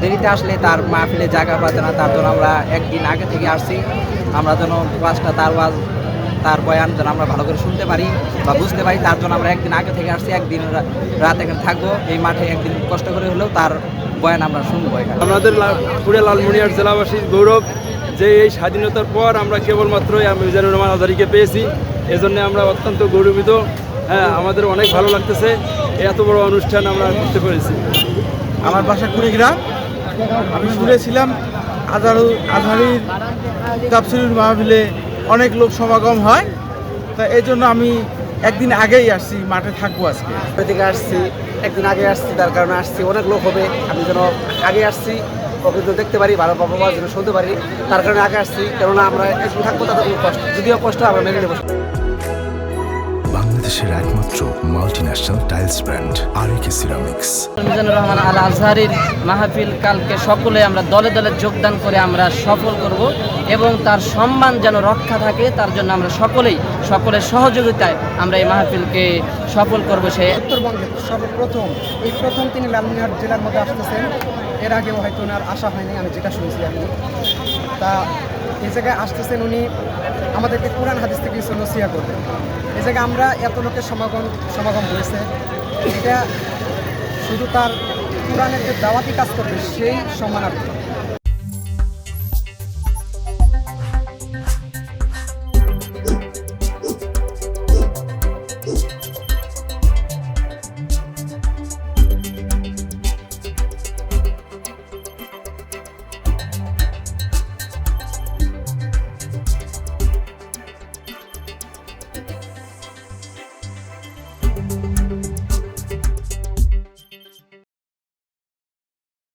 দেরিতে আসলে তার মাহফিলে জায়গা পাবে না, তার জন্য আমরা একদিন আগে থেকে আসছি। আমরা যেন ওয়াজটা তার বয়ান যেন আমরা ভালো করে শুনতে পারি বা বুঝতে পারি, তার জন্য আমরা একদিন আগে থেকে আসছি। একদিন রাত এখানে থাকবো, এই মাঠে একদিন কষ্ট করে হলেও তার বয়ান আমরা শুনবো এখানে। আমাদের পুরো লালমনিরহাট জেলাবাসীর গৌরব যে এই স্বাধীনতার পর আমরা কেবলমাত্র মিজানুর রহমান আজহারীকে পেয়েছি, এজন্য আমরা অত্যন্ত গৌরবিত। হ্যাঁ, আমাদের অনেক ভালো লাগতেছে এত বড় অনুষ্ঠান আমরা করতে পেরেছি। আমার বাসা কুড়িগ্রাম। আমি শুনেছিলাম আজহারীর তাফসীরুল মাহফিলে অনেক লোক সমাগম হয়, তা এই জন্য আমি একদিন আগেই আসছি, মাঠে থাকবো আজকে। থেকে আসছি, একদিন আগে আসছি, তার কারণে আসছি। অনেক লোক হবে, আমি যেন আগে আসছি, ওকে যেন দেখতে পারি, ভালো বাবা যেন শুনতে পারি, তার কারণে আগে আসছি। কেননা আমরা একদিন থাকবো, তাদের কোনো কষ্ট, যদিও কষ্ট আমরা মেনে নেবো। বাংলাদেশের একমাত্র multinational tiles brand RAK ceramics. Mizanur Rahman Al আজহারীর মাহফিল কালকে সকলে আমরা দলে দলে যোগদান করে আমরা সফল করব এবং তার সম্মান যেন রক্ষা থাকে, তার জন্য আমরা সকলের সহযোগিতায় আমরা এই মাহফিলকে সফল করব। সে উত্তরবঙ্গের সর্বপ্রথম প্রথম তিনি লালমনিরহাট জেলার মধ্যে আসতেছেন। এর আগেও হয়তো ওনার আশা হয়নি, আমি যেটা শুনছি আর কি। তা এই জায়গায় আসতেছেন উনি আমাদেরকে কোরআন হাদিস থেকে কিছু নসিহত করবেন। এই জায়গায় আমরা এত লোকের সমাগম হয়েছে, এটা শুধু তার কোরআনের যে দাওয়াতি কাজ করবে সেই সম্মানার্থে।